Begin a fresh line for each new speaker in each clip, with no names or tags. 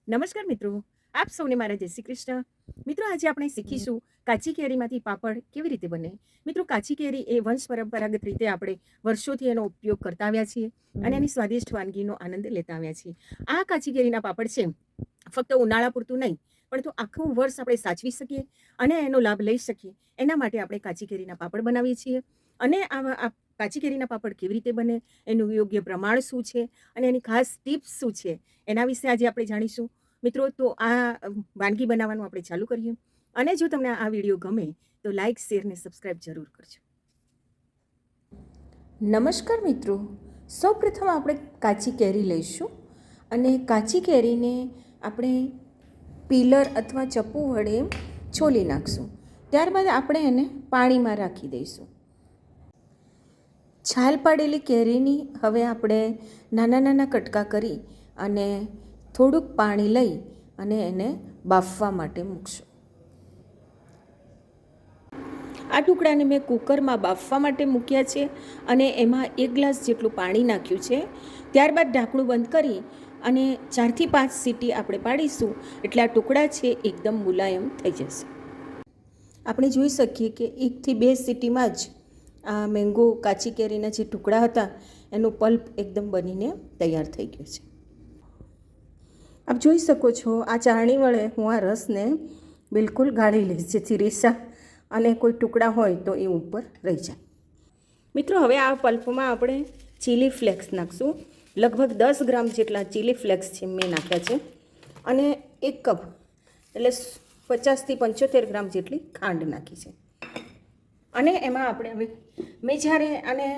નમસ્કાર મિત્રો, આપ સૌને મારા જય શ્રી કૃષ્ણ. મિત્રો, આજે આપણે શીખીશું કાચી કેરીમાંથી પાપડ કેવી રીતે બને. મિત્રો, કાચી કેરી એ વંશ પરંપરાગત રીતે આપણે વર્ષોથી એનો ઉપયોગ કરતા આવ્યા છીએ અને એની સ્વાદિષ્ટ વાનગીનો આનંદ લેતા આવ્યા છીએ. આ કાચી કેરીના પાપડ છે ફક્ત ઉનાળા પૂરતું નહીં, પણ તો આખું વર્ષ આપણે સાચવી શકીએ અને એનો લાભ લઈ શકીએ એના માટે આપણે કાચી કેરીના પાપડ બનાવીએ છીએ. અને આ કાચી કેરીના પાપડ કેવી રીતે બને, એનું યોગ્ય પ્રમાણ શું છે અને એની ખાસ ટિપ્સ શું છે, એના વિશે આજે આપણે જાણીશું. મિત્રો, તો આ વાનગી બનાવવાનું આપણે ચાલુ કરીએ. અને જો તમને આ વિડીયો ગમે તો લાઇક, શેર ને સબસ્ક્રાઈબ જરૂર કરજો.
નમસ્કાર મિત્રો, સૌપ્રથમ આપણે કાચી કેરી લઈશું અને કાચી કેરીને આપણે પીલર અથવા ચપ્પુ વડે છોલી નાખશું. ત્યારબાદ આપણે એને પાણીમાં રાખી દઈશું. છાલ પાડેલી કેરીની હવે આપણે નાના નાના કટકા કરી અને થોડુંક પાણી લઈ અને એને બાફવા માટે મૂકશું. આ ટુકડાને મેં કુકરમાં બાફવા માટે મૂક્યા છે અને એમાં 1 ગ્લાસ જેટલું પાણી નાખ્યું છે. ત્યારબાદ ઢાંકણું બંધ કરી અને 4 થી 5 સીટી આપણે પાડીશું એટલે આ ટુકડા છે એકદમ મુલાયમ થઈ જશે. આપણે જોઈ શકીએ કે 1 થી 2 સીટીમાં જ આ મેંગો કાચી કેરીના જે ટુકડા હતા એનું પલ્પ એકદમ બનીને તૈયાર થઈ ગયું છે. આપ જોઈ શકો છો, આ ચાળણી વડે હું આ રસને બિલકુલ ગાળી લઈશ જેથી રેસા અને કોઈ ટુકડા હોય તો એ ઉપર રહી જાય. મિત્રો, હવે આ પલ્પમાં આપણે ચીલી ફ્લેક્સ નાખશું. લગભગ 10 ગ્રામ જેટલા ચીલી ફ્લેક્સ છે મેં નાખ્યા છે અને 1 કપ એટલે 50 થી 75 ગ્રામ જેટલી ખાંડ નાખી છે. અને એમાં આપણે હવે મેં જ્યારે આને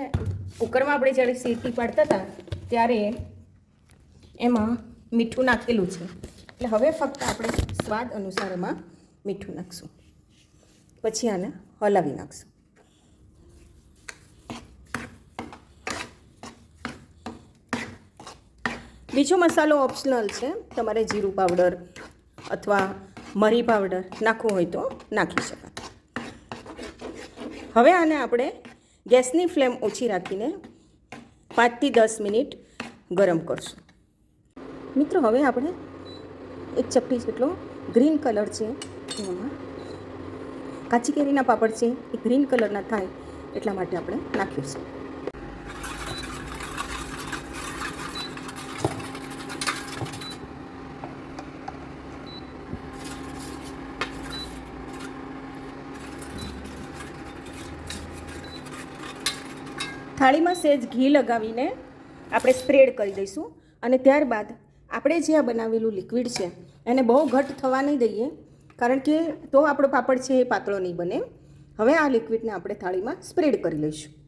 કુકરમાં આપણે જ્યારે સીટી પાડતા હતા ત્યારે એમાં મીઠું નાખેલું છે એટલે હવે ફક્ત આપણે સ્વાદ અનુસાર એમાં મીઠું નાખશું. પછી આને હલાવી નાખશું. બીજો મસાલો ઓપ્શનલ છે, તમારે જીરું પાવડર અથવા મરી પાવડર નાખવું હોય તો નાખી શકાય. હવે આને આપણે ગેસની ફ્લેમ ઓછી રાખીને 5 થી 10 મિનિટ ગરમ કરશું. મિત્રો, હવે આપણે 1 ચપટી જેટલો ગ્રીન કલર છે એમાં કાચી કેરીના પાપડ છે એ ગ્રીન કલરના થાય એટલા માટે આપણે નાખ્યું છે. થાળીમાં સહેજ ઘી લગાવીને આપણે સ્પ્રેડ કરી દઈશું અને ત્યારબાદ આપણે જે આ બનાવેલું લિક્વિડ છે એને બહુ ઘટ્ટ થવા નહીં દઈએ, કારણ કે તો આપણો પાપડ છે એ પાતળો નહીં બને. હવે આ લિક્વિડને આપણે થાળીમાં સ્પ્રેડ કરી લઈશું.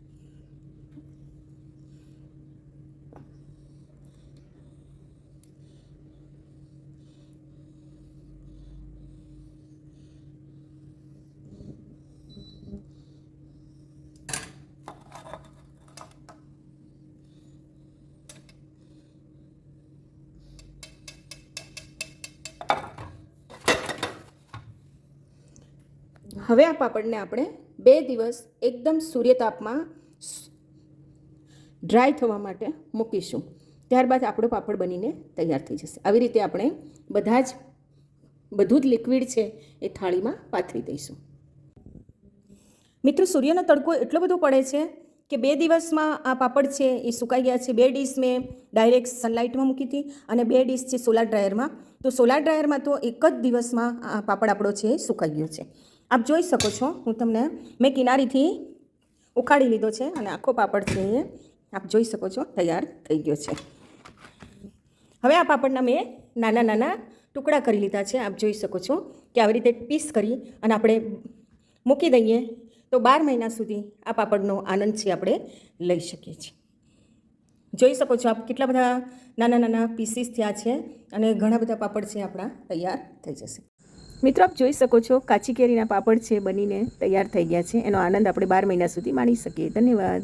હવે આ પાપડને આપણે 2 દિવસ એકદમ સૂર્યતાપમાં ડ્રાય થવા માટે મૂકીશું. ત્યારબાદ આપણો પાપડ બનીને તૈયાર થઈ જશે. આવી રીતે આપણે બધું જ લિક્વિડ છે એ થાળીમાં પાથરી દઈશું. મિત્રો, સૂર્યનો તડકો એટલો બધો પડે છે કે 2 દિવસમાં આ પાપડ છે એ સુકાઈ ગયા છે. 2 ડીશ મેં ડાયરેક્ટ સનલાઇટમાં મૂકી હતી અને 2 ડીશ છે સોલાર ડ્રાયરમાં. તો સોલાર ડ્રાયરમાં તો 1 જ દિવસમાં આ પાપડ આપણો છે એ સુકાઈ ગયો છે. આપ જોઈ શકો છો, મેં કિનારીથી ઉખાડી લીધો છે અને આખો પાપડ છે એ આપ જોઈ શકો છો તૈયાર થઈ ગયો છે. હવે આ પાપડના મેં નાના નાના ટુકડા કરી લીધા છે. આપ જોઈ શકો છો કે આવી રીતે પીસ કરી અને આપણે મૂકી દઈએ તો 12 મહિના સુધી આ પાપડનો આનંદ છે આપણે લઈ શકીએ છીએ. જોઈ શકો છો આપ કેટલા બધા નાના નાના પીસીસ થયા છે અને ઘણા બધા પાપડ છે આપણા તૈયાર થઈ જશે. મિત્રો, આપ જોઈ શકો છો કાચી કેરીના પાપડ છે બનીને તૈયાર થઈ ગયા છે. એનો આનંદ આપણે 12 મહિના સુધી માણી શકીએ. ધન્યવાદ.